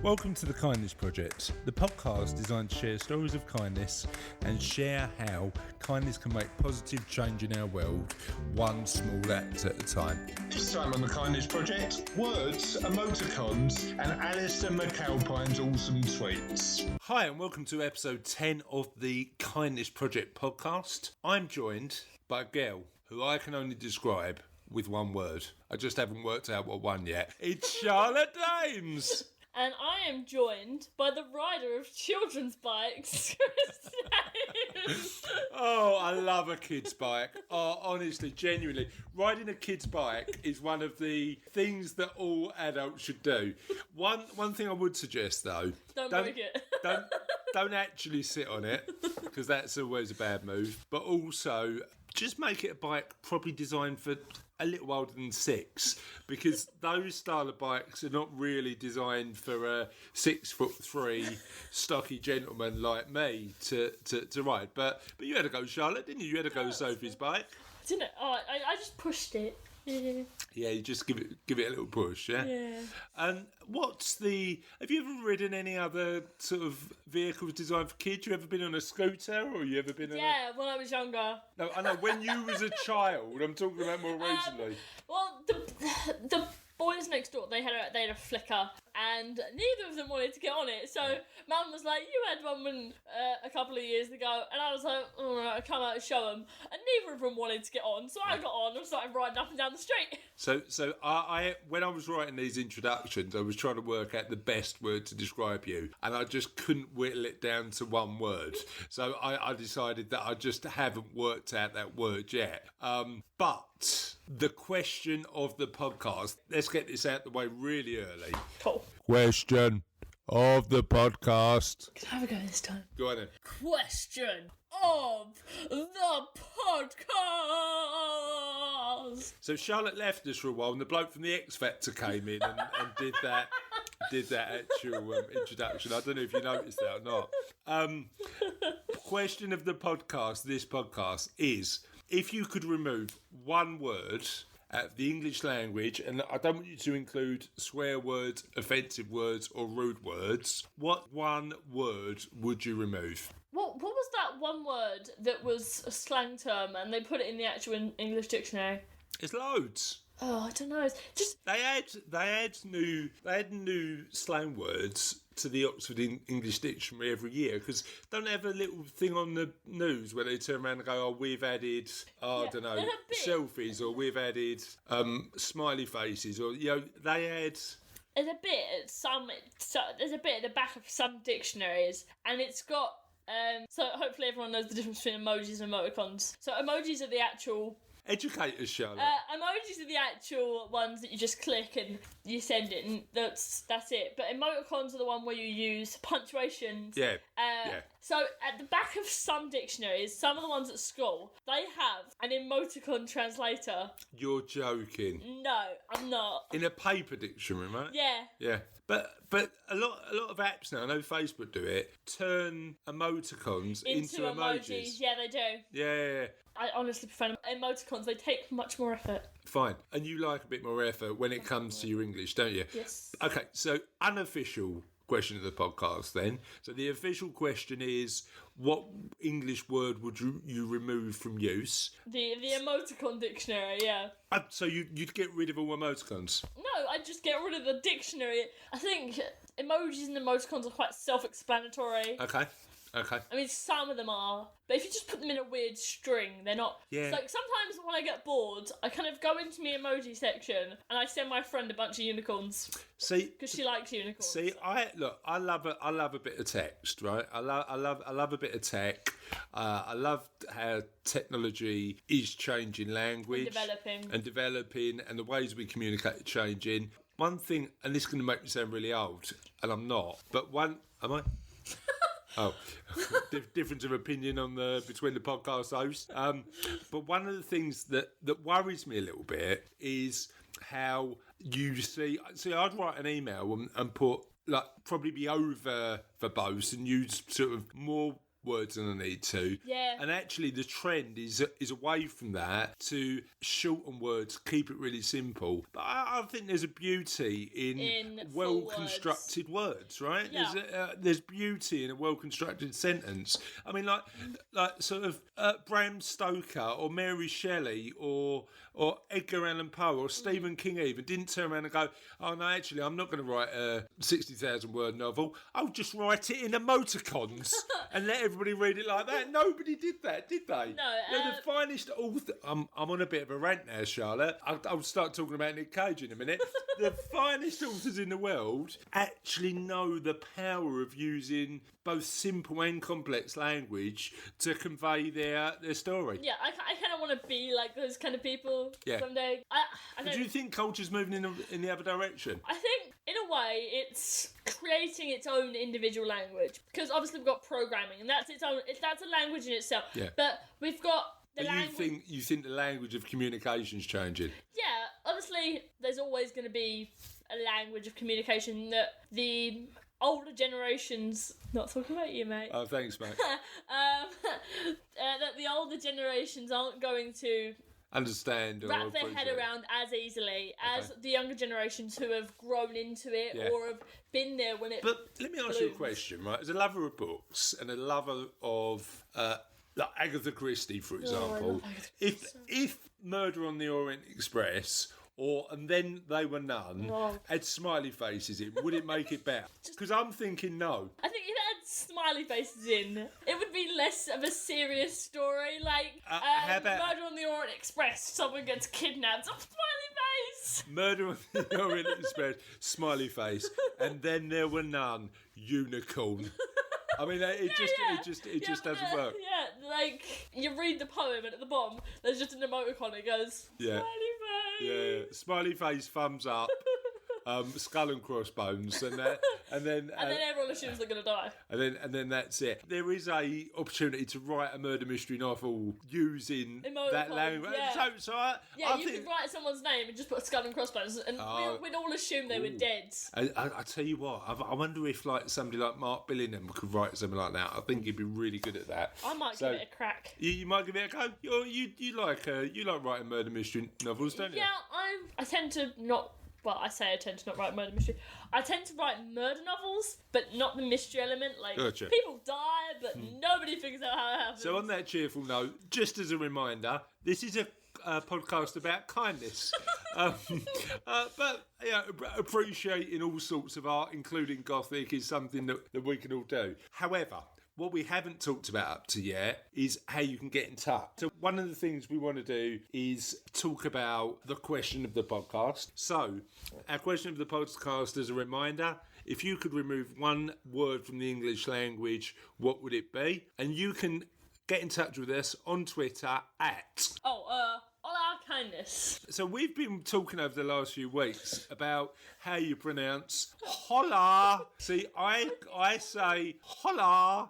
Welcome to the Kindest Project, the podcast designed to share stories of kindness and share how kindness can make positive change in our world, one small act at a time. This time on the Kindest Project, words, emoticons, and Alistair McAlpine's awesome tweets. Hi, and welcome to episode 10 of the Kindest Project podcast. I'm joined by a girl who I can only describe with one word. I just haven't worked out what one yet. It's Charlotte Dames! And I am joined by the rider of children's bikes, Chris. Oh, I love a kid's bike. Oh, honestly, genuinely. Riding a kid's bike is one of the things that all adults should do. One thing I would suggest, though... Don't break it. Don't actually sit on it, because that's always a bad move. But also, just make it a bike probably designed for a little older than 6, because those style of bikes are not really designed for a 6'3" stocky gentleman like me to ride. But you had to go, Charlotte, didn't you? You had to go Sophie's bike. Didn't it? Oh, I just pushed it. Yeah, you just give it a little push, yeah? Yeah. And have you ever ridden any other sort of vehicles designed for kids? You ever been on a scooter, or you ever been on Yeah, when I was younger. No, I know, when you was a child, I'm talking about more recently. Well, the boys next door, they had a flicker, and neither of them wanted to get on it. So Mum was like, "You had one when, a couple of years ago," and I was like, "Oh, right, I'll come out and show them." And neither of them wanted to get on, so I got on and started riding up and down the street. So I when I was writing these introductions, I was trying to work out the best word to describe you, and I just couldn't whittle it down to one word. So I decided that I just haven't worked out that word yet. But the question of the podcast, let's get this out the way really early. Cool. Question of the podcast. Can I have a go this time? Go on then. Question of the podcast. So Charlotte left us for a while, and the bloke from the X Factor came in and did that actual introduction. I don't know if you noticed that or not. Question of the podcast, this podcast, is if you could remove one word out of the English language, and I don't want you to include swear words, offensive words, or rude words, what one word would you remove? What was that one word that was a slang term and they put it in the actual English dictionary? It's loads. Oh, I don't know. It's just They add new slang words to the Oxford English Dictionary every year, because don't they have a little thing on the news where they turn around and go, "Oh, we've added, I don't know, selfies," or "We've added smiley faces," or they add. there's a bit at there's a bit at the back of some dictionaries, and it's got so hopefully everyone knows the difference between emojis and emoticons. So emojis are the actual. Educate us, Charlotte. Emojis are the actual ones that you just click and you send it, and that's it. But emoticons are the one where you use punctuations. Yeah. So at the back of some dictionaries, some of the ones at school, they have an emoticon translator. You're joking. No, I'm not. In a paper dictionary, right? Yeah. Yeah. But a lot of apps now, I know Facebook do it, turn emoticons into emojis. Yeah, they do. Yeah. I honestly prefer emoticons. They take much more effort. Fine. And you like a bit more effort when it comes to your English, don't you? Yes. Okay, so unofficial question of the podcast then. So the official question is, what English word would you remove from use? The emoticon dictionary, yeah. So you'd get rid of all emoticons? No, I'd just get rid of the dictionary. I think emojis and emoticons are quite self-explanatory. Okay. I mean, some of them are, but if you just put them in a weird string, they're not. Yeah. So sometimes when I get bored, I kind of go into my emoji section and I send my friend a bunch of unicorns. See, because she likes unicorns. See, I love a bit of text, right? I love a bit of tech. I love how technology is changing language and developing, and the ways we communicate are changing. One thing, and this is going to make me sound really old, and I'm not, but am I? Oh, difference of opinion between the podcast hosts. But one of the things that worries me a little bit is how you see. I'd write an email and put probably be over verbose and use sort of more words than I need to. Yeah. And actually the trend is away from that to shorten words, keep it really simple. But I think there's a beauty in well-constructed words, right? Yeah. There's beauty in a well-constructed sentence. I mean, like sort of Bram Stoker or Mary Shelley or Edgar Allan Poe or Stephen King even didn't turn around and go, oh no, actually I'm not going to write a 60,000 word novel. I'll just write it in emoticons and let everybody read it like that. Nobody did that, did they? No. The finest author. I'm on a bit of a rant now, Charlotte. I'll start talking about Nick Cage in a minute. The finest authors in the world actually know the power of using both simple and complex language to convey their story. Yeah, I kind of want to be like those kind of people someday. Do you think culture's moving in the other direction? I think, in a way, it's creating its own individual language. Because obviously we've got programming, and that's its own. That's a language in itself. Yeah. But we've got the language. You think the language of communication's changing? Yeah, obviously there's always going to be a language of communication that the older generations, not talking about you, mate. Oh, thanks, mate. That the older generations aren't going to understand or wrap their head around as easily as the younger generations who have grown into it or have been there when it. But let me ask you a question, right? As a lover of books and a lover of like Agatha Christie, for example, if Murder on the Orient Express and Then They Were None had smiley faces in, would it make it better? Because I'm thinking no. I think if it had smiley faces in, it would be less of a serious story. Like, how about Murder on the Orient Express, someone gets kidnapped, smiley face! Murder on the Orient Express, smiley face, and Then There Were None, unicorn. I mean, it just doesn't work. Yeah, like, you read the poem and at the bottom, there's just an emoticon that goes, smiley face! Yeah, smiley face, thumbs up, skull and crossbones, and then everyone assumes they're going to die. And then that's it. There is a opportunity to write a murder mystery novel using that language. Yeah. I You think, could write someone's name and just put skull and crossbones, and we'd all assume they were dead. I tell you what, I wonder if like somebody like Mark Billingham could write something like that. I think he'd be really good at that. I might give it a crack. You might give it a go. You like writing murder mystery novels, don't you? Yeah, I tend to not. Well, I say I tend to not write murder mystery. I tend to write murder novels, but not the mystery element. Like, gotcha. People die, but nobody figures out how it happens. So on that cheerful note, just as a reminder, this is a podcast about kindness. But appreciating all sorts of art, including Gothic, is something that we can all do. However, what we haven't talked about up to yet is how you can get in touch. So one of the things we want to do is talk about the question of the podcast. So our question of the podcast, as a reminder, if you could remove one word from the English language, what would it be? And you can get in touch with us on Twitter at... Hola, kindness. So we've been talking over the last few weeks about how you pronounce hola. See, I say hola,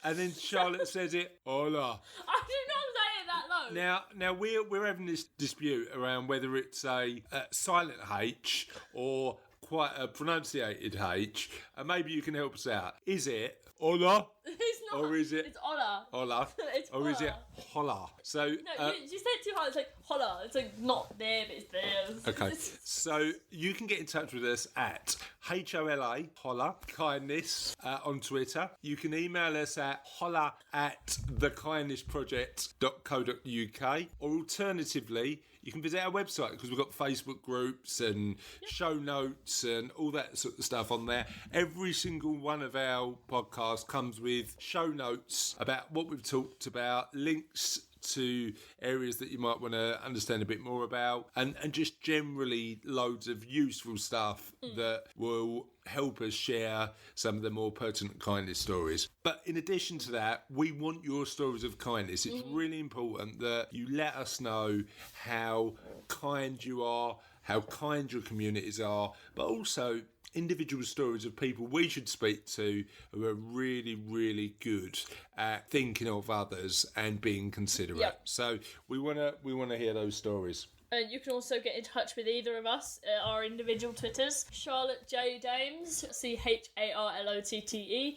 and then Charlotte says it hola. I did not say it that low. Now we're having this dispute around whether it's a silent H or quite a pronunciated H, and maybe you can help us out. Is it hola? It's not. Or is it... It's hola. Hola. It's or hola. is it hola? So... No, you say it too hard. It's like hola. It's like not there, but it's there. Okay. So you can get in touch with us at HOLA, kindness, on Twitter. You can email us at hola@thekindnessproject.co.uk, or alternatively, you can visit our website because we've got Facebook groups and show notes and all that sort of stuff on there. Every single one of our podcasts comes with show notes about what we've talked about, links to areas that you might want to understand a bit more about, and just generally loads of useful stuff that will help us share some of the more pertinent kindness stories. But in addition to that, we want your stories of kindness. It's really important that you let us know how kind you are, how kind your communities are, but also individual stories of people we should speak to who are really, really good at thinking of others and being considerate. Yep. So we want to hear those stories. You can also get in touch with either of us at our individual Twitters. Charlotte J. Dames, CHARLOTTE,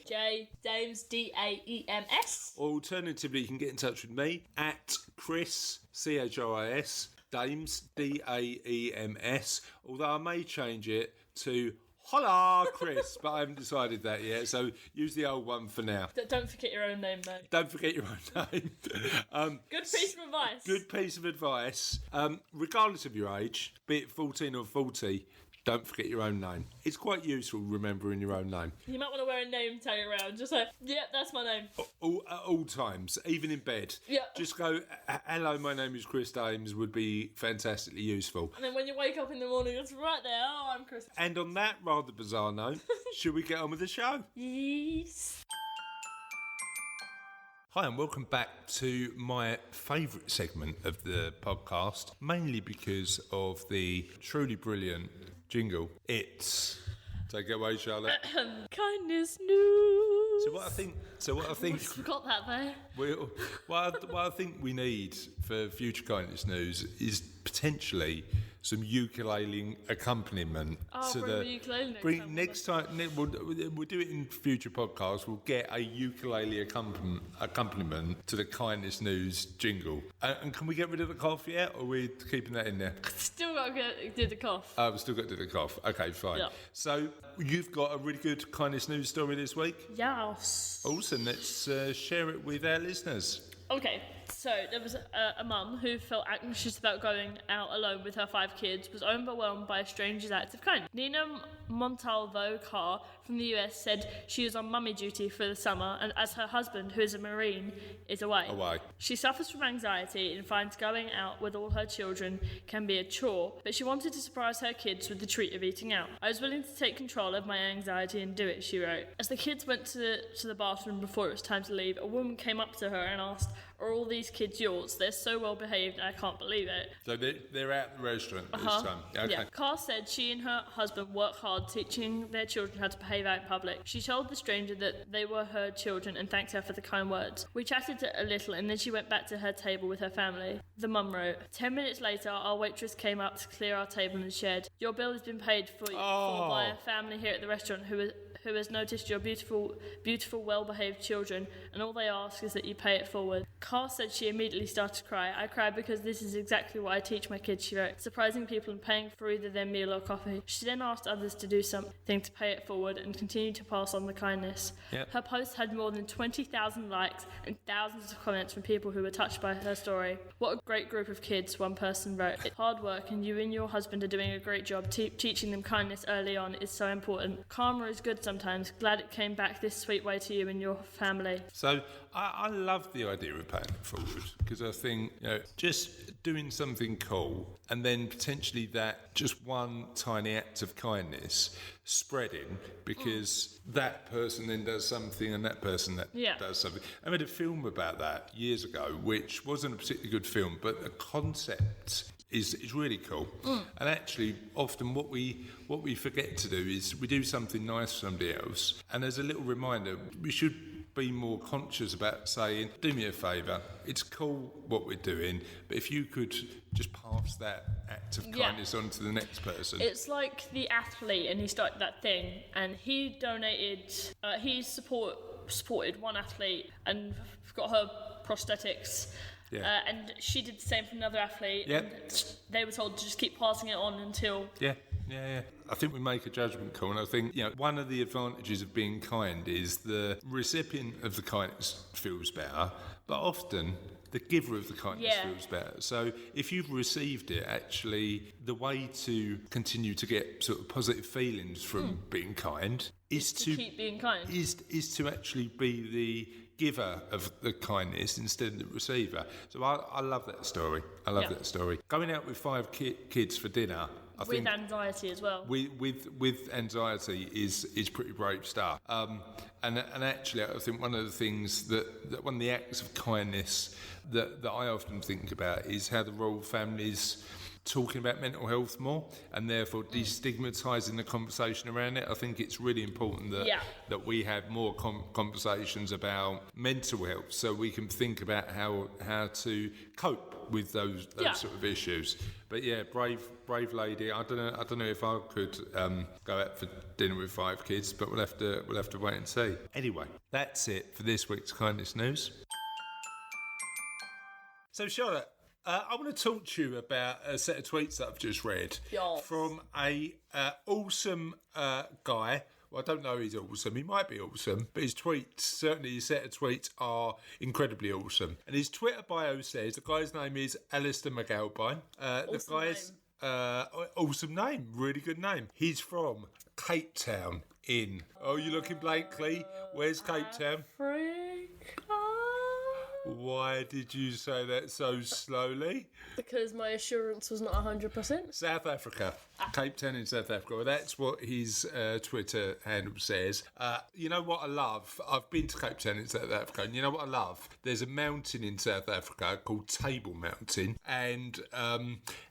J. Dames, DAEMS. Alternatively, you can get in touch with me at Chris, CHRIS, Dames, DAEMS, although I may change it to Hola, Chris, but I haven't decided that yet, so use the old one for now. Don't forget your own name, though. Don't forget your own name. Good piece of advice. Good piece of advice. Regardless of your age, be it 14 or 40, don't forget your own name. It's quite useful remembering your own name. You might want to wear a name tag around. Just like, yep, that's my name. At all times, even in bed. Yep. Just go, hello, my name is Chris Dames, would be fantastically useful. And then when you wake up in the morning, it's right there. Oh, I'm Chris. And on that rather bizarre note, should we get on with the show? Yes. Hi and welcome back to my favourite segment of the podcast, mainly because of the truly brilliant jingle. It's... Take it away, Charlotte. Kindness news. So what I think... I forgot that there. What I think we need for future kindness news is potentially some ukulele accompaniment. Next time we'll do it in future podcasts. We'll get a ukulele accompaniment to the kindness news jingle. And can we get rid of the cough yet, or are we keeping that in there? Still got to do the cough. We've still got to do the cough. Okay, fine. Yeah. So you've got a really good kindness news story this week. Yes. Awesome. Let's share it with our listeners. Okay, so there was a mum who felt anxious about going out alone with her 5 kids, was overwhelmed by a stranger's act of kindness. Nina Montalvo Carr from the US said she was on mummy duty for the summer, and as her husband, who is a Marine, is away. She suffers from anxiety and finds going out with all her children can be a chore, but she wanted to surprise her kids with the treat of eating out. I was willing to take control of my anxiety and do it, she wrote. As the kids went to the bathroom before it was time to leave, a woman came up to her and asked, "Are all these kids yours? They're so well behaved, I can't believe it." So they're at the restaurant this time. Okay. Yeah. Carr said she and her husband work hard teaching their children how to behave out in public. She told the stranger that they were her children and thanked her for the kind words. We chatted a little and then she went back to her table with her family. The mum wrote, 10 minutes later, our waitress came up to clear our table and shared, "Your bill has been paid for by a family here at the restaurant who has noticed your beautiful, well-behaved children, and all they ask is that you pay it forward." Carr said she immediately started to cry. "I cried because this is exactly what I teach my kids," she wrote, surprising people and paying for either their meal or coffee. She then asked others to do something to pay it forward and continue to pass on the kindness. Yep. Her post had more than 20,000 likes and thousands of comments from people who were touched by her story. "What a great group of kids," one person wrote. "It's hard work and you and your husband are doing a great job. Teaching them kindness early on is so important. Karma is good sometimes. Glad it came back this sweet way to you and your family." So I love the idea of paying it forward, because I think, just doing something cool and then potentially that just one tiny act of kindness spreading, because that person then does something and that person does something. I made a film about that years ago, which wasn't a particularly good film, but the concept is really cool. And actually often what we forget to do is we do something nice for somebody else, and as a little reminder, we should be more conscious about saying, "Do me a favour, it's cool what we're doing, but if you could just pass that act of kindness on to the next person." It's like the athlete, and he started that thing, and he donated, he supported one athlete and got her prosthetics. Yeah. And she did the same for another athlete. Yep. And they were told to just keep passing it on until... Yeah. I think we make a judgment call, and I think one of the advantages of being kind is the recipient of the kindness feels better, but often the giver of the kindness feels better. So if you've received it, actually the way to continue to get sort of positive feelings from being kind is to keep being kind. Is to actually be the giver of the kindness instead of the receiver. So I love that story. That story. Going out with 5 kids for dinner, I think, with anxiety as well. With anxiety is pretty brave stuff. And actually, I think one of the things that one of the acts of kindness that I often think about is how the royal families talking about mental health more and therefore destigmatising the conversation around it. I think it's really important that we have more conversations about mental health so we can think about how to cope with those sort of issues. But yeah, brave lady. I don't know if I could go out for dinner with 5 kids, but we'll have to wait and see. Anyway, that's it for this week's Kindest News. So Charlotte, I want to talk to you about a set of tweets that I've just read from a awesome guy. Well, I don't know he's awesome. He might be awesome, but his tweets, certainly his set of tweets, are incredibly awesome. And his Twitter bio says the guy's name is Alistair McAlpine. The guy's awesome name, really good name. He's from Cape Town in. Oh, you looking blankly? Where's Cape Town? Why did you say that so slowly? Because my assurance was not 100%. South Africa. Cape Town in South Africa. Well, that's what his Twitter handle says. You know what I love? I've been to Cape Town in South Africa, and you know what I love? There's a mountain in South Africa called Table Mountain, and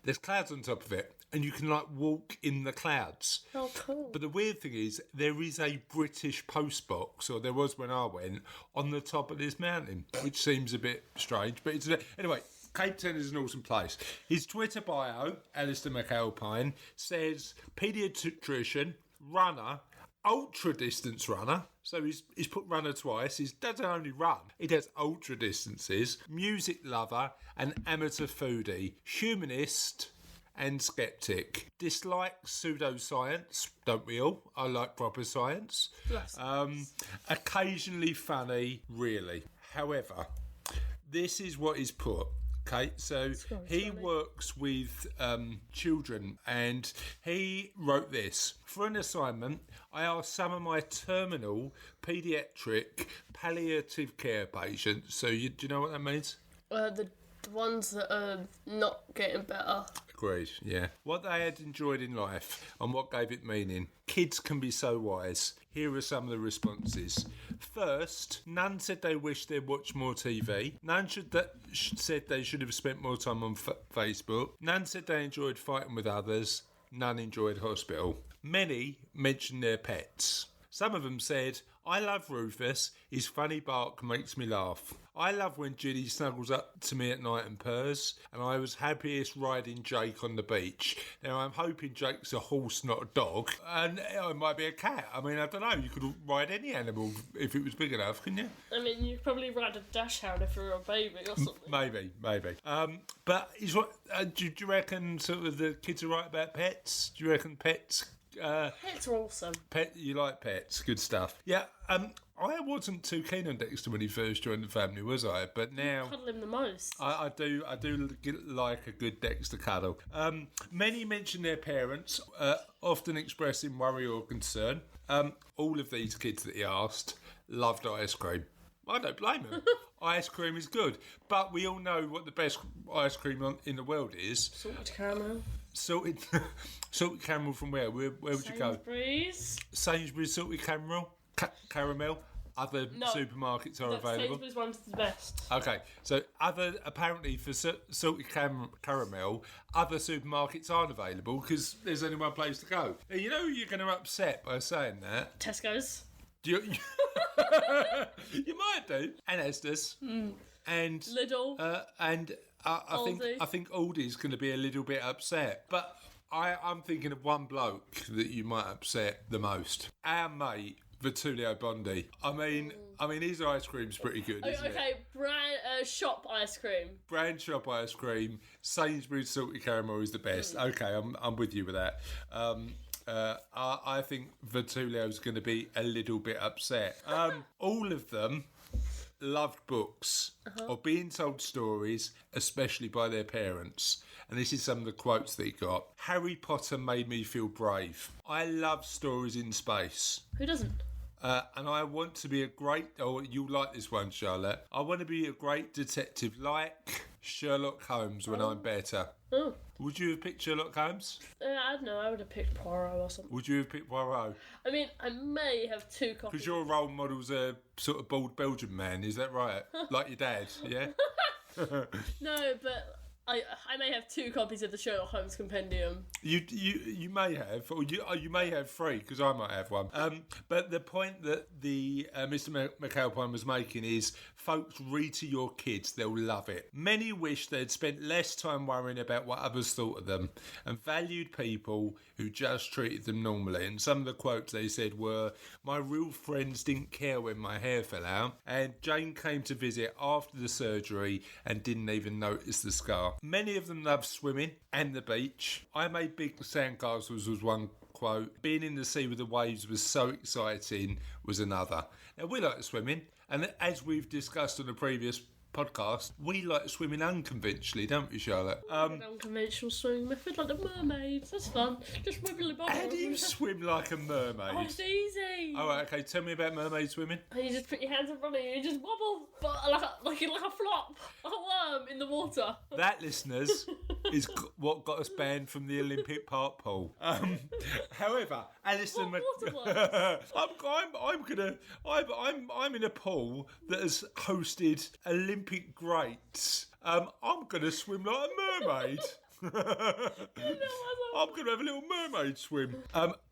there's clouds on top of it. And you can walk in the clouds. Oh, cool. But the weird thing is, there is a British post box, or there was when I went, on the top of this mountain, which seems a bit strange. But anyway, Cape Town is an awesome place. His Twitter bio, Alistair McAlpine, says paediatrician, runner, ultra distance runner. So he's put runner twice. He doesn't only run, he does ultra distances. Music lover and amateur foodie. Humanist and skeptic. Dislike pseudoscience, don't we all? I like proper science. Yes. Occasionally funny, really. However, this is what he's put. Okay, so he works with children, and he wrote this. For an assignment, I asked some of my terminal paediatric palliative care patients. So do you know what that means? The ones that are not getting better. Agreed, yeah. What they had enjoyed in life and what gave it meaning. Kids can be so wise. Here are some of the responses. First, none said they wished they'd watched more TV. None said they should have spent more time on Facebook. None said they enjoyed fighting with others. None enjoyed hospital. Many mentioned their pets. Some of them said, I love Rufus. His funny bark makes me laugh. I love when Ginny snuggles up to me at night and purrs, and I was happiest riding Jake on the beach. Now, I'm hoping Jake's a horse, not a dog, and it might be a cat. I mean, I don't know. You could ride any animal if it was big enough, couldn't you? I mean, you could probably ride a dashhound if you were a baby or something. Maybe. But do you reckon sort of the kids are right about pets? Do you reckon pets... Pets are awesome. You like pets, good stuff. Yeah, I wasn't too keen on Dexter when he first joined the family, was I? But now you cuddle him the most. I do like a good Dexter cuddle. Many mention their parents, often expressing worry or concern. All of these kids that he asked loved ice cream. I don't blame them. Ice cream is good, but we all know what the best ice cream in the world is. Salted caramel. Salted caramel from where? Where would you go? Sainsbury's salted caramel. Caramel. Other supermarkets are available. Sainsbury's one's the best. Okay, so apparently for salted caramel, other supermarkets aren't available because there's only one place to go. Now, you know you're going to upset by saying that. Tesco's. You might do. And Asda's. And Lidl. And I think Aldi's going to be a little bit upset. But I'm thinking of one bloke that you might upset the most. Our mate, Vitulio Bondi. I mean, his ice cream's pretty good, isn't it? Okay, brand shop ice cream. Brand shop ice cream. Sainsbury's salted caramel is the best. Okay, I'm with you with that. I think Vitulio's going to be a little bit upset. All of them loved books or being told stories, especially by their parents. And this is some of the quotes that he got. Harry Potter made me feel brave. I love stories in space. Who doesn't? And I want to be a great... Oh, you'll like this one, Charlotte. I want to be a great detective like Sherlock Holmes when I'm better. Oh. Would you have picked Sherlock Holmes? I don't know. I would have picked Poirot or something. Would you have picked Poirot? I mean, I may have 2 copies. Because your role model's a sort of bald Belgian man, is that right? Like your dad, yeah? No, but I may have 2 copies of the Sherlock Holmes Compendium. You may have, or you may have 3, because I might have one. But the point that the Mr. McAlpine was making is, folks, read to your kids; they'll love it. Many wish they'd spent less time worrying about what others thought of them, and valued people who just treated them normally. And some of the quotes they said were, "My real friends didn't care when my hair fell out, and Jane came to visit after the surgery and didn't even notice the scar." Many of them love swimming and the beach. "I made big sandcastles" was one quote. "Being in the sea with the waves was so exciting" was another. Now, we like swimming, and as we've discussed on the previous podcast, we like swimming unconventionally, don't we, Charlotte? An unconventional swimming method, like the mermaids. That's fun. Just wibbly bobbly. How do you swim like a mermaid? Oh, it's easy. All right, okay. Tell me about mermaid swimming. You just put your hands in front of you and you just wobble, but like a flop, like a worm in the water. That, listeners, is what got us banned from the Olympic Park pool. However, Alistair I'm in a pool that has hosted Olympic greats. I'm gonna swim like a mermaid. I'm going to have a little mermaid swim.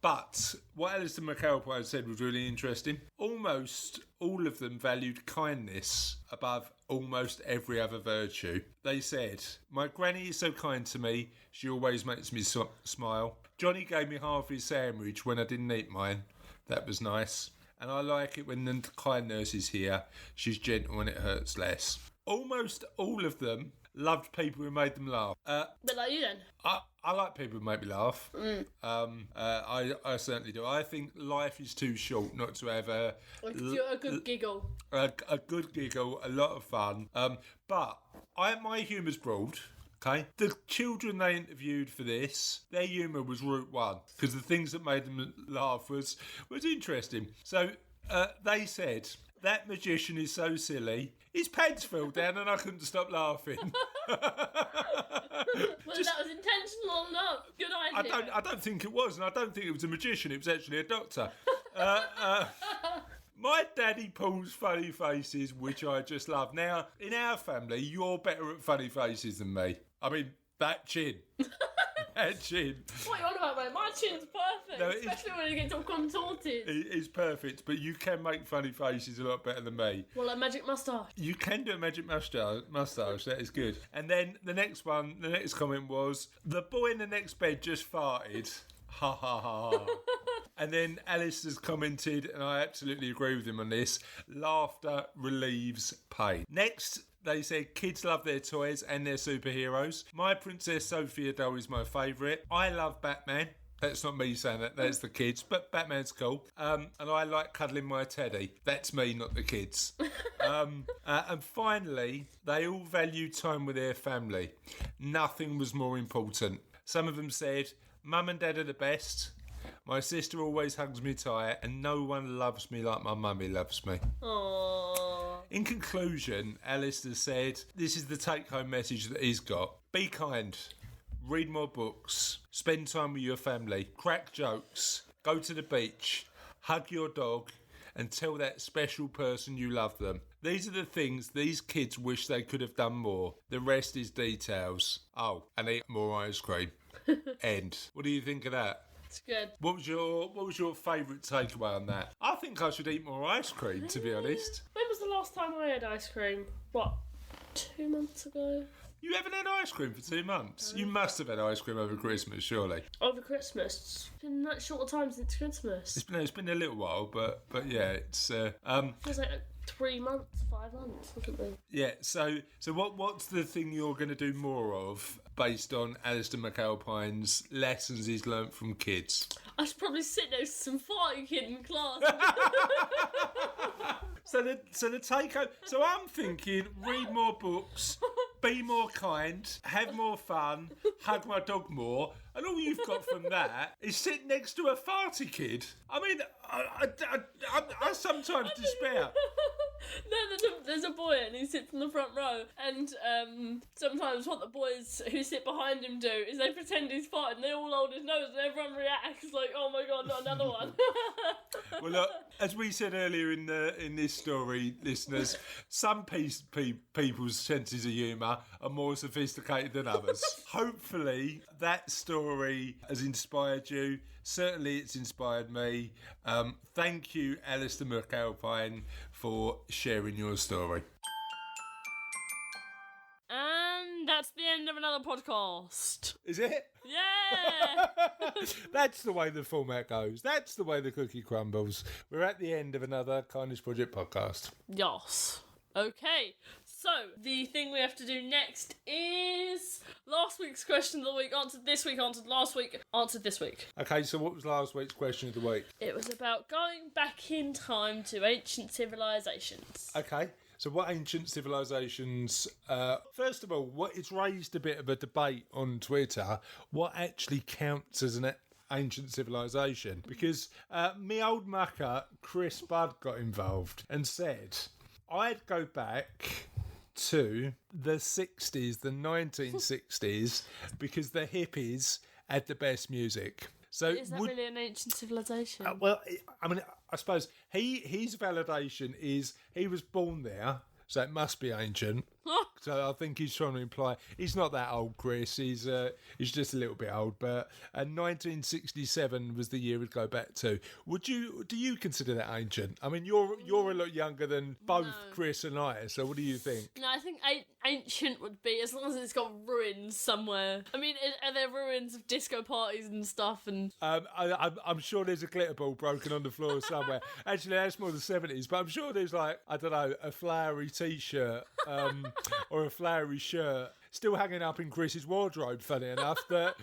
But what Alistair McAlpine said was really interesting. Almost all of them valued kindness above almost every other virtue. They said, "My granny is so kind to me. She always makes me smile. Johnny gave me half his sandwich when I didn't eat mine. That was nice. And I like it when the kind nurse is here. She's gentle and it hurts less." Almost all of them loved people who made them laugh. But like you then? I like people who make me laugh. I certainly do. I think life is too short not to have a good giggle. A good giggle, a lot of fun. But my humour's broad. Okay, the children they interviewed for this, their humour was route one, because the things that made them laugh was interesting. So they said, "That magician is so silly. His pants fell down and I couldn't stop laughing." Whether that was intentional or not, good idea. I don't think it was, and I don't think it was a magician. It was actually a doctor. My daddy pulls funny faces, which I just love. Now, in our family, you're better at funny faces than me. I mean, that chin. That chin. What are you on about, mate? My chin's perfect, no, especially when it gets all contorted. It's perfect, but you can make funny faces a lot better than me. Well, a magic moustache. You can do a magic moustache. That is good. And then the next comment was, "The boy in the next bed just farted. Ha ha ha ha." And then Alice has commented, and I absolutely agree with him on this, "Laughter relieves pain." Next, they said kids love their toys and their superheroes. "My Princess Sophia doll is my favourite. I love Batman." That's not me saying that, that's the kids, but Batman's cool. "And I like cuddling my teddy." That's me, not the kids. And finally, they all value time with their family. Nothing was more important. Some of them said, "Mum and Dad are the best. My sister always hugs me tight, and no one loves me like my mummy loves me." Aww. In conclusion, Alistair said, this is the take-home message that he's got. Be kind. Read more books. Spend time with your family. Crack jokes. Go to the beach. Hug your dog. And tell that special person you love them. These are the things these kids wish they could have done more. The rest is details. Oh, and eat more ice cream. End. What do you think of that? It's good. What was your favourite takeaway on that? I think I should eat more ice cream, to be honest. When was the last time I had ice cream? What, 2 months ago? You haven't had ice cream for 2 months? You must have had ice cream over Christmas, surely. Over Christmas? It's been that short a time since Christmas. It's been a little while, but yeah, it's feels like 3 months, 5 months or something. Yeah, so what's the thing you're going to do more of based on Alistair McAlpine's lessons he's learnt from kids? I should probably sit next to some farting kid in class. So the take home. So I'm thinking, read more books, be more kind, have more fun, hug my dog more, and all you've got from that is sit next to a farty kid. I mean, I sometimes despair. There's a boy and he sits in the front row, and sometimes what the boys who sit behind him do is they pretend he's farting, they all hold his nose and everyone reacts like, oh my god, not another one. Well, look, as we said earlier in this story, listeners, some people's senses of humour are more sophisticated than others. Hopefully that story has inspired you. Certainly it's inspired me. Thank you, Alistair McAlpine, for sharing your story. And that's the end of another podcast. Is it? Yeah! That's the way the format goes. That's the way the cookie crumbles. We're at the end of another Kindest Project podcast. Yes. Okay, so the thing we have to do next is last week's question of the week, answered this week, answered last week, answered this week. Okay, so what was last week's question of the week? It was about going back in time to ancient civilizations. Okay, so what ancient civilizations... first of all, it's raised a bit of a debate on Twitter, what actually counts as an ancient civilization? Because me old mucker, Chris Budd, got involved and said... I'd go back to the 60s, the 1960s, because the hippies had the best music. So is that really an ancient civilization? Well, I mean, I suppose his validation is he was born there, so it must be ancient. So I think he's trying to imply he's not that old, Chris. He's just a little bit old. But 1967 was the year we'd go back to. Do you consider that ancient? I mean, you're a lot younger than both Chris and I. So what do you think? No, I think ancient would be as long as it's got ruins somewhere. I mean, are there ruins of disco parties and stuff? And I'm sure there's a glitter ball broken on the floor somewhere. Actually, that's more the 70s. But I'm sure there's a flowery T-shirt. Or a flowery shirt still hanging up in Chris's wardrobe, funny enough, that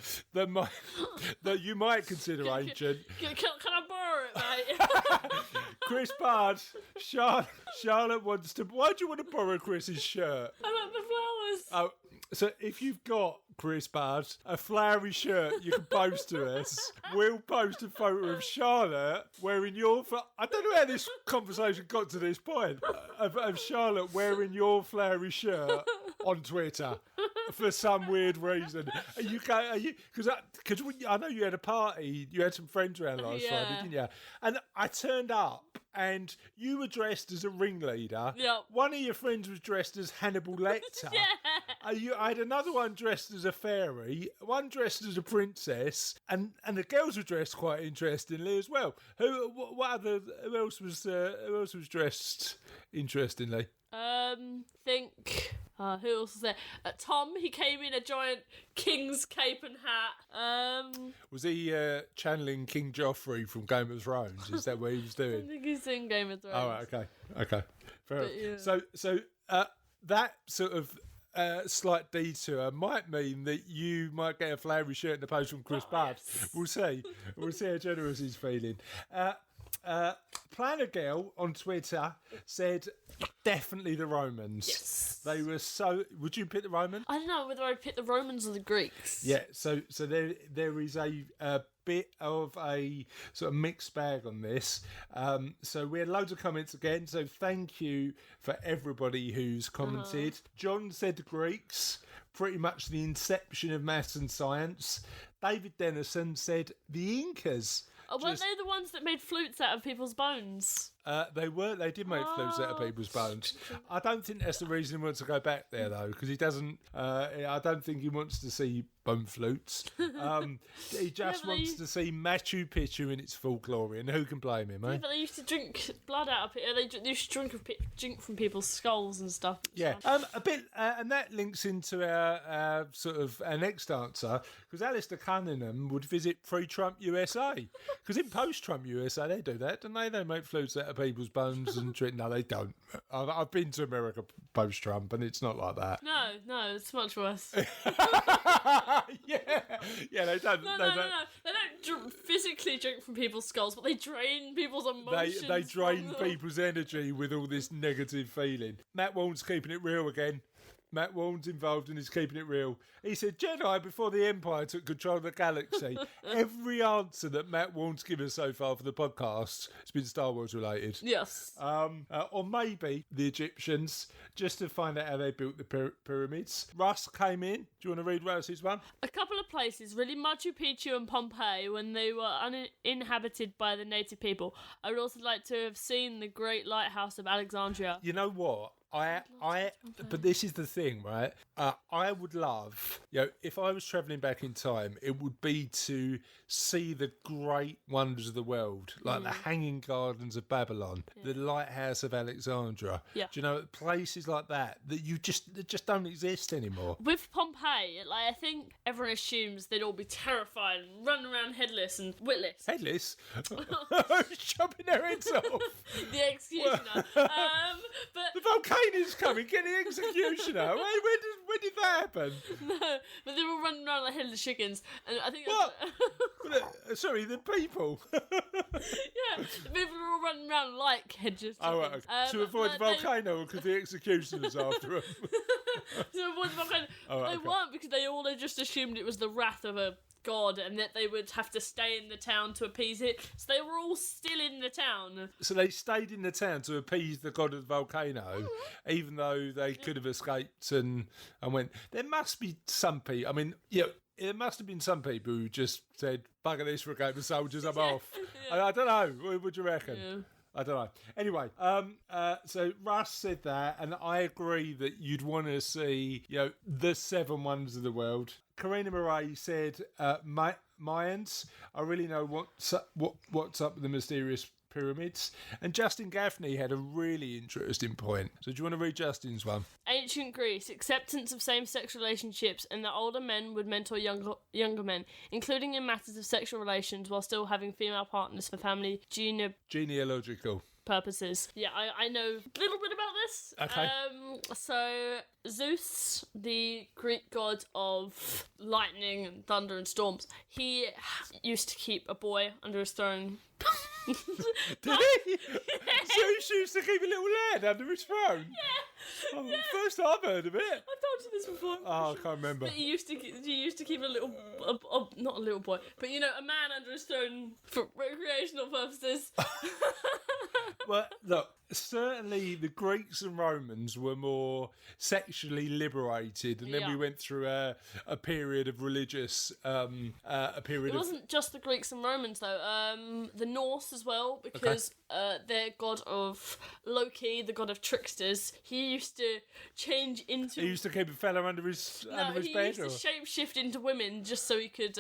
you might consider ancient. Can I borrow it, mate? Chris Budd, Charlotte wants to... Why do you want to borrow Chris's shirt? I like the flowers. Oh, so if you've got, Chris Budd, a flowery shirt you can post to us, we'll post a photo of Charlotte wearing your... I don't know how this conversation got to this point, of Charlotte wearing your flowery shirt on Twitter for some weird reason. Because I know you had a party, you had some friends around last Friday, didn't you? And I turned up and you were dressed as a ringleader. Yep. One of your friends was dressed as Hannibal Lecter. I had another one dressed as a fairy, one dressed as a princess, and the girls were dressed quite interestingly as well. Who else was dressed interestingly? Who else was there? Tom, he came in a giant king's cape and hat. Was he channeling King Joffrey from Game of Thrones? Is that what he was doing? I think he's in Game of Thrones. Oh, right, okay. Fair enough. Yeah. So that sort of slight detour might mean that you might get a flowery shirt in the post from Chris Budd. Yes. We'll see. We'll see how generous he's feeling. Planner Girl on Twitter said definitely the Romans. Yes. They were so... Would you pick the Romans? I don't know whether I'd pick the Romans or the Greeks. Yeah, so there is a bit of a sort of mixed bag on this. So we had loads of comments again, so thank you for everybody who's commented. John said the Greeks, pretty much the inception of maths and science. David Dennison said the Incas. Weren't they the ones that made flutes out of people's bones? They were. They did make flutes out of people's bones. I don't think that's the reason he wants to go back there, though, because he doesn't... I don't think he wants to see bone flutes. He just wants to see Machu Picchu in its full glory, and who can blame him, eh? Yeah, but they used to drink blood out of it. They used to drink from people's skulls and stuff. Yeah, a bit... and that links into our sort of our next answer, because Alistair Cunningham would visit pre-Trump USA. Because in post-Trump USA, they do that, don't they? They make flutes out of people's bones and drink. No, they don't. I've been to America post-Trump, and it's not like that. No, it's much worse. yeah, they don't. No. They don't physically drink from people's skulls, but they drain people's emotions. They drain people's energy with all this negative feeling. Matt Walton's keeping it real again. Matt Warren's involved and he's keeping it real. He said, Jedi before the Empire took control of the galaxy. Every answer that Matt Warren's given so far for the podcast has been Star Wars related. Yes. Or maybe the Egyptians, just to find out how they built the pyramids. Russ came in. Do you want to read Russ's one? A couple of places, really Machu Picchu and Pompeii, when they were uninhabited by the native people. I would also like to have seen the great lighthouse of Alexandria. You know what? But this is the thing, right? I would love, if I was travelling back in time, it would be to see the great wonders of the world, like the Hanging Gardens of Babylon, the Lighthouse of Alexandria. Yeah. Do you know, places like that just don't exist anymore. With Pompeii, I think everyone assumes they'd all be terrified and run around headless and witless. Headless? Chopping their heads off. The executioner. But The volcano's coming, get the executioner. When did that happen? no, but they were running around like headless chickens, and I think What? Sorry, the people. yeah, the people were all running around like headless chickens. Oh, right, okay. To avoid the volcano, because the executioner's after them. To avoid the volcano. Oh, right, They okay. weren't, because they all just assumed it was the wrath of a god and that they would have to stay in the town to appease it. So they were all still in the town. So they stayed in the town to appease the god of the volcano, even though they could have escaped and went. There must be some people. I mean, there must have been some people who just said, "Bugger this for a game of soldiers, I'm off." I don't know. What would you reckon? Yeah. I don't know. Anyway, so Russ said that, and I agree that you'd want to see, the 7 wonders of the world. Karina Murray said, Mayans, I really know what's up with the mysterious pyramids. And Justin Gaffney had a really interesting point. So do you want to read Justin's one? Ancient Greece, acceptance of same-sex relationships, and that older men would mentor younger men, including in matters of sexual relations, while still having female partners for family Genealogical purposes. Yeah, I know a little bit about this. Okay. So Zeus, the Greek god of lightning and thunder and storms, he used to keep a boy under his throne. Did he? Zeus used to keep a little lad under his throne? Yeah. First time I've heard of it. I've told you this before. Oh, I can't remember. But he used to keep a little, not a little boy, but a man under his throne for recreational purposes. Well, look, certainly the Greeks and Romans were more sexually liberated, and then we went through a period of religious, It wasn't just the Greeks and Romans though. The Norse as well, because their god of Loki, the god of tricksters, he used to change into. He used to keep a fella under his bed. He used to shapeshift into women just so he could.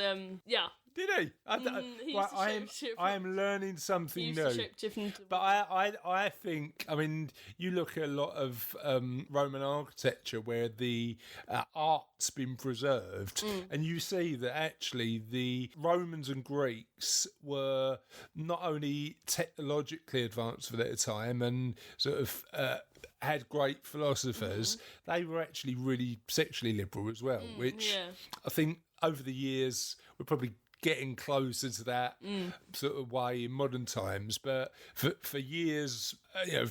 Did he? I am learning something He used new. to shapeshift into But I think, you look at a lot of Roman architecture where the art's been preserved, and you see that actually the Romans and Greeks were not only technologically advanced for their time and sort of had great philosophers, they were actually really sexually liberal as well, which I think over the years we're probably getting closer to that sort of way in modern times, but for years,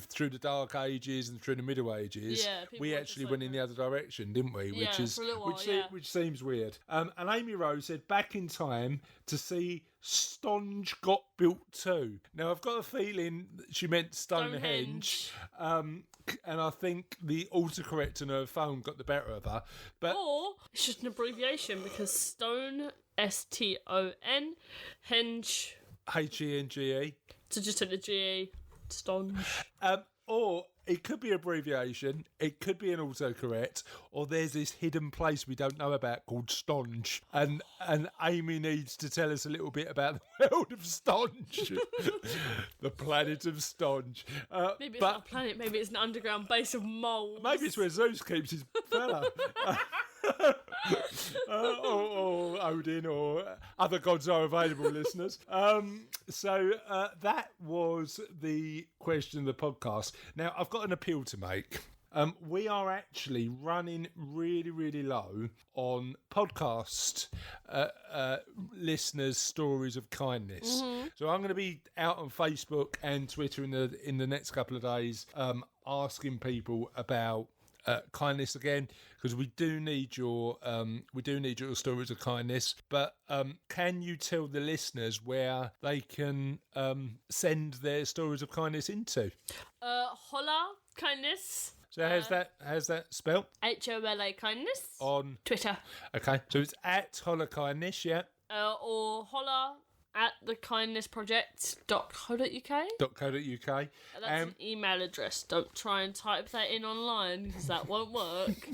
through the Dark Ages and through the Middle Ages, we actually went in the other direction, didn't we? Yeah, for a little while, which seems weird. And Amy Rose said, back in time to see Stonehenge got built too. Now I've got a feeling she meant Stonehenge. And I think the autocorrect on her phone got the better of her. Or it's just an abbreviation, because Stone, S-T-O-N, Henge. Henge. So just take the G-E, Stonehenge. Or it could be abbreviation, it could be an autocorrect, or there's this hidden place we don't know about called Stonehenge. And Amy needs to tell us a little bit about the world of Stonehenge. The planet of Stonehenge. Maybe it's not a planet, maybe it's an underground base of moles. Maybe it's where Zeus keeps his fella. or Odin, or other gods are available, listeners. So that was the question of the podcast. Now, I've got an appeal to make. We are actually running really, really low on podcast listeners' stories of kindness. So I'm going to be out on Facebook and Twitter in the next couple of days, asking people about kindness again, because we do need your stories of kindness. But can you tell the listeners where they can send their stories of kindness into? Hola kindness. So how's that spelled? HOLA kindness On Twitter. Okay, so it's at Holla Kindness, yeah. Or holla at thekindnessproject.co.uk. .co.uk. That's an email address. Don't try and type that in online because that won't work.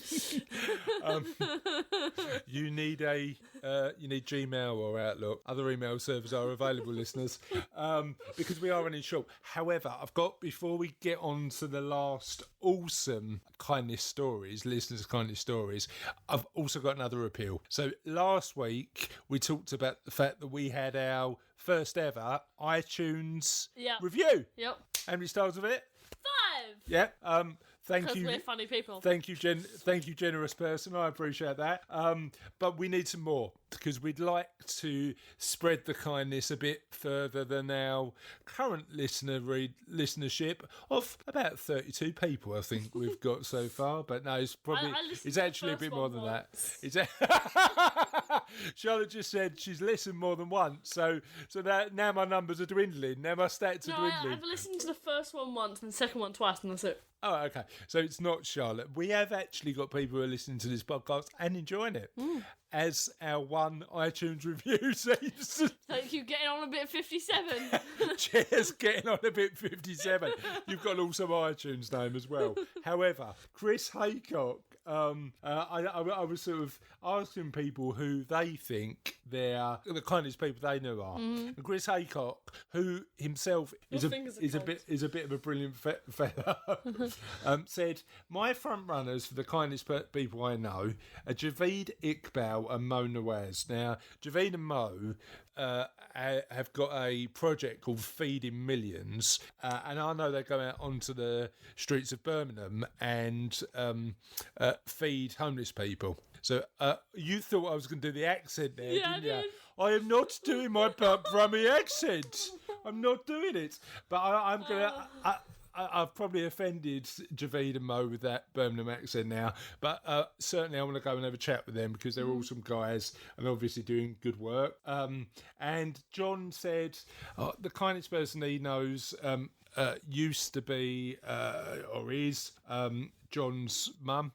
You need Gmail or Outlook. Other email servers are available, listeners, because we are running short. However, before we get on to the last awesome kindness stories, listeners' kindness stories, I've also got another appeal. So last week we talked about the fact that we had our first ever iTunes review. Yep. How many stars of it? 5. Yeah. Thank Because you. we're funny people. Thank you, generous person. I appreciate that. But we need some more because we'd like to spread the kindness a bit further than our current listenership of about 32 people. I think we've got so far. But no, it's probably it's actually a bit more than that. Charlotte just said she's listened more than once, so that now my numbers are dwindling. Now my stats are dwindling. I've listened to the first one once and the second one twice, and that's it. Oh, okay. So it's not Charlotte. We have actually got people who are listening to this podcast and enjoying it, as our one iTunes review seems. Thank you, getting on a bit 57. Cheers, getting on a bit 57. You've got an awesome iTunes name as well. However, Chris Haycock, I was sort of asking people who they think the kindest people they know are. And Chris Haycock, who himself is a bit of a brilliant fella, said, my front runners for the kindest people I know are Javeed Iqbal and Mo Nawaz. Now, Javeed and Mo have got a project called Feeding Millions, and I know they go out onto the streets of Birmingham and feed homeless people. So you thought I was going to do the accent there, didn't you? I am not doing my Brummie accent. I'm not doing it. But I'm going to... I've probably offended Javeed and Mo with that Birmingham accent now, but certainly I want to go and have a chat with them because they're awesome guys and obviously doing good work. And John said the kindest person he knows used to be or is John's mum.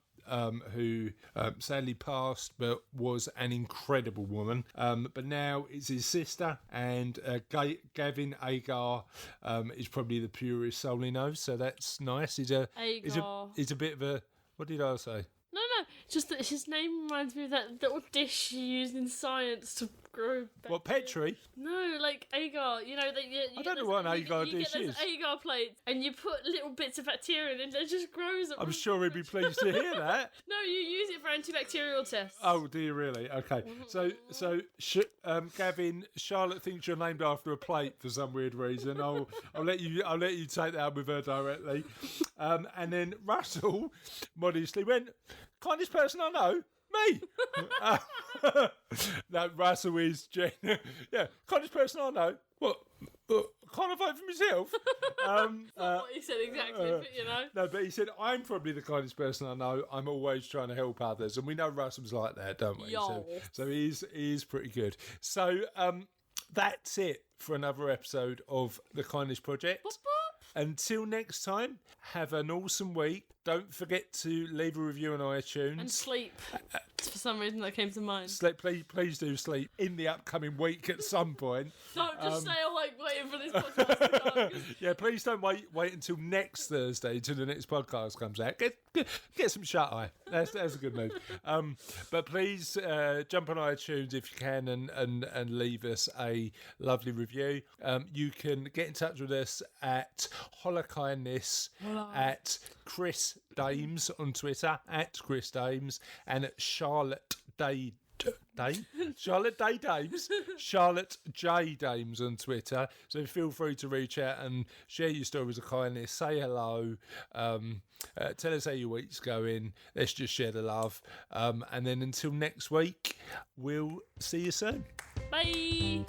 Who sadly passed, but was an incredible woman. But now it's his sister, and Gavin Agar is probably the purest soul he knows. So that's nice. He's a bit of a. What did I say? No, just that his name reminds me of that little dish you used in science to grow back. What, Petri? No, like agar. You know that I don't know what an agar dish is. You get those agar plates, and you put little bits of bacteria in, and it just grows. I'm sure he'd be pleased to hear that. No, you use it for antibacterial tests. Oh, do you really? Okay. So Gavin, Charlotte thinks you're named after a plate for some weird reason. I'll let you take that up with her directly. And then Russell modestly went, kindest person I know. Me. No, Russell is kindest person I know. What? Can't I vote for myself? What he said exactly, but you know. No, but he said, I'm probably the kindest person I know. I'm always trying to help others. And we know Russell's like that, don't we? So he is pretty good. So that's it for another episode of The Kindness Project. Boop, boop. Until next time, have an awesome week. Don't forget to leave a review on iTunes. And sleep. For some reason that came to mind. Sleep, please do sleep in the upcoming week at some point. Don't just stay awake waiting for this podcast to go. Yeah, please don't wait until next Thursday till the next podcast comes out. Get some shut eye. That's a good move. But please jump on iTunes if you can and leave us a lovely review. You can get in touch with us at Holokindness, at Chris Dames on Twitter, at Chris Dames, and at Charlotte J Dames on Twitter. So feel free to reach out and share your stories of kindness, say hello, tell us how your week's going. Let's just share the love. And then until next week, we'll see you soon. Bye.